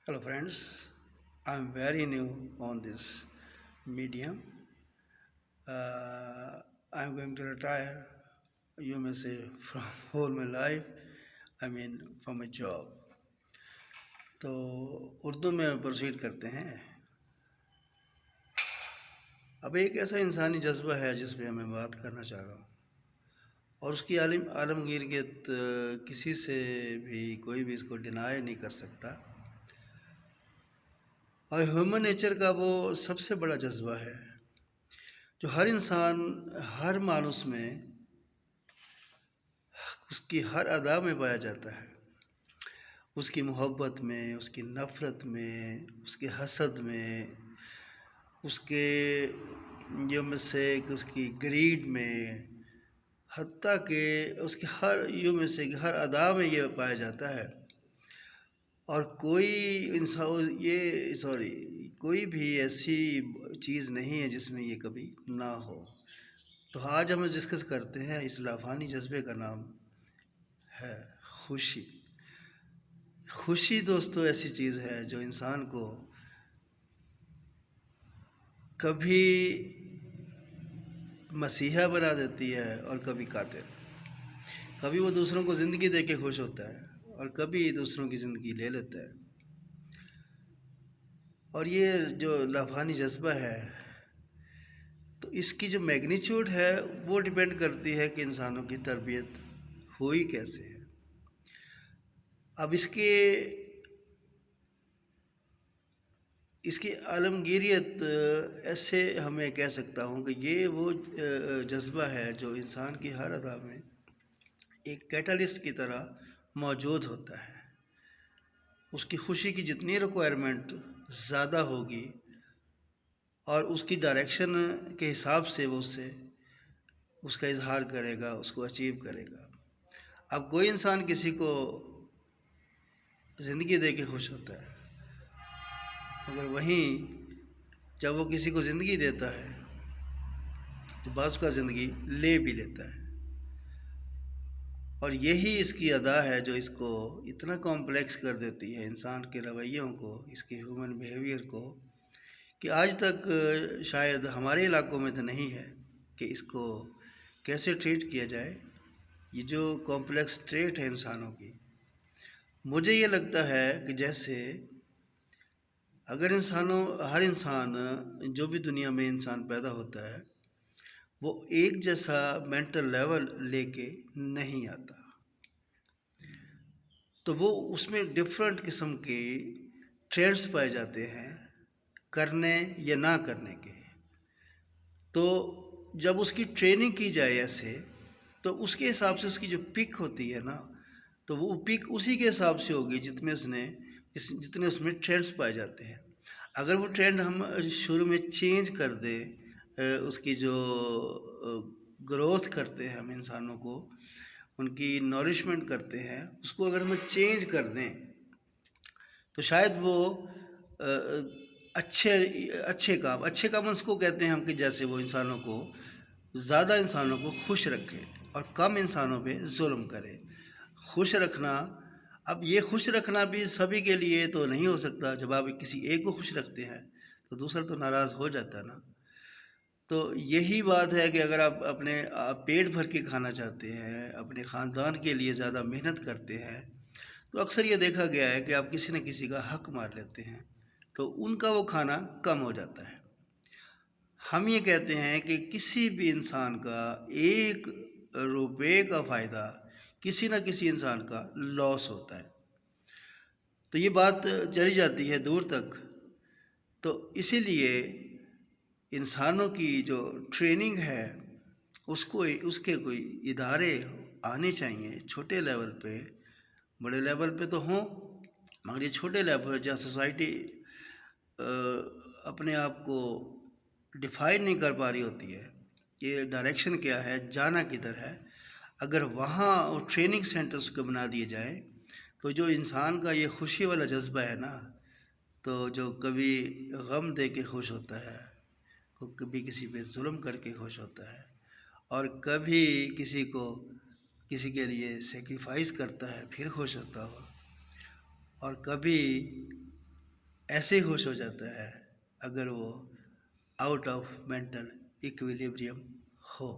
Hello, friends. I'm very new on this medium. Uh, I'm going to retire, you may say, from whole my life. I mean, from my job. تو اردو میں proceed کرتے ہیں. اب ایک ایسا انسانی جذبہ ہے جس پہ میں بات کرنا چاہ رہا ہوں، اور اس کی عالمگیریت کسی سے بھی کوئی بھی اس کو ڈینائی نہیں کر سکتا. اور ہیومن نیچر کا وہ سب سے بڑا جذبہ ہے جو ہر انسان، ہر مانوس میں، اس کی ہر ادا میں پایا جاتا ہے. اس کی محبت میں، اس کی نفرت میں، اس کے حسد میں، اس کے اس کی گریڈ میں، حتیٰ کہ اس کے ہر ادا میں یہ پایا جاتا ہے. اور کوئی بھی ایسی چیز نہیں ہے جس میں یہ کبھی نہ ہو. تو آج ہم ڈسکس کرتے ہیں اس لافانی جذبے کا نام ہے خوشی. خوشی دوستو ایسی چیز ہے جو انسان کو کبھی مسیحا بنا دیتی ہے اور کبھی قاتل. کبھی وہ دوسروں کو زندگی دے کے خوش ہوتا ہے اور کبھی دوسروں کی زندگی لے لیتا ہے. اور یہ جو لافانی جذبہ ہے تو اس کی جو میگنیچیوڈ ہے وہ ڈیپینڈ کرتی ہے کہ انسانوں کی تربیت ہوئی کیسے ہے. اب اس کی عالمگیریت ایسے ہمیں کہہ سکتا ہوں کہ یہ وہ جذبہ ہے جو انسان کی ہر ادا میں ایک کیٹالسٹ کی طرح موجود ہوتا ہے. اس کی خوشی کی جتنی ریکوائرمنٹ زیادہ ہوگی اور اس کی ڈائریکشن کے حساب سے وہ اس کا اظہار کرے گا، اس کو اچیو کرے گا. اب کوئی انسان کسی کو زندگی دے کے خوش ہوتا ہے، مگر وہیں جب وہ کسی کو زندگی دیتا ہے تو بعض کا زندگی لے بھی لیتا ہے. اور یہی اس کی ادا ہے جو اس کو اتنا کمپلیکس کر دیتی ہے، انسان کے رویوں کو، اس کے ہیومن بیہیویئر کو، کہ آج تک شاید ہمارے علاقوں میں تو نہیں ہے کہ اس کو کیسے ٹریٹ کیا جائے. یہ جو کمپلیکس ٹریٹ ہے انسانوں کی، مجھے یہ لگتا ہے کہ جیسے اگر ہر انسان جو بھی دنیا میں انسان پیدا ہوتا ہے وہ ایک جیسا مینٹل لیول لے کے نہیں آتا، تو وہ اس میں ڈفرینٹ قسم کے ٹریڈس پائے جاتے ہیں کرنے یا نہ کرنے کے. تو جب اس کی ٹریننگ کی جائے ایسے تو اس کے حساب سے اس کی جو پک ہوتی ہے نا، تو وہ پک اسی کے حساب سے ہوگی جتنے اس میں ٹرینڈس پائے جاتے ہیں. اگر وہ ٹرینڈ ہم شروع میں چینج کر دیں، اس کی جو گروتھ کرتے ہیں ہم انسانوں کو، ان کی نورشمنٹ کرتے ہیں، اس کو اگر ہم چینج کر دیں تو شاید وہ اچھے کام اس کو کہتے ہیں ہم، کہ جیسے وہ زیادہ انسانوں کو خوش رکھے اور کم انسانوں پہ ظلم کرے. خوش رکھنا، اب یہ خوش رکھنا بھی سبھی کے لیے تو نہیں ہو سکتا. جب آپ کسی ایک کو خوش رکھتے ہیں تو دوسرا تو ناراض ہو جاتا ہے نا. تو یہی بات ہے کہ اگر آپ پیٹ بھر کے کھانا چاہتے ہیں، اپنے خاندان کے لیے زیادہ محنت کرتے ہیں، تو اکثر یہ دیکھا گیا ہے کہ آپ کسی نہ کسی کا حق مار لیتے ہیں تو ان کا وہ کھانا کم ہو جاتا ہے. ہم یہ کہتے ہیں کہ کسی بھی انسان کا 1 روپے کا فائدہ کسی نہ کسی انسان کا لاس ہوتا ہے. تو یہ بات چلی جاتی ہے دور تک. تو اسی لیے انسانوں کی جو ٹریننگ ہے اس کے کوئی ادارے آنے چاہیے، چھوٹے لیول پہ. بڑے لیول پہ تو ہوں، مگر یہ چھوٹے لیول پر جہاں سوسائٹی اپنے آپ کو ڈیفائن نہیں کر پا رہی ہوتی ہے کہ ڈائریکشن کیا ہے، جانا کدھر ہے، اگر وہاں ٹریننگ سینٹرز کو بنا دیے جائیں تو جو انسان کا یہ خوشی والا جذبہ ہے نا، تو جو کبھی غم دے کے خوش ہوتا ہے، کبھی کسی پہ ظلم کر کے خوش ہوتا ہے، اور کبھی کسی کے لیے سیکریفائس کرتا ہے پھر خوش ہوتا ہو، اور کبھی ایسے ہی خوش ہو جاتا ہے اگر وہ out of mental equilibrium who.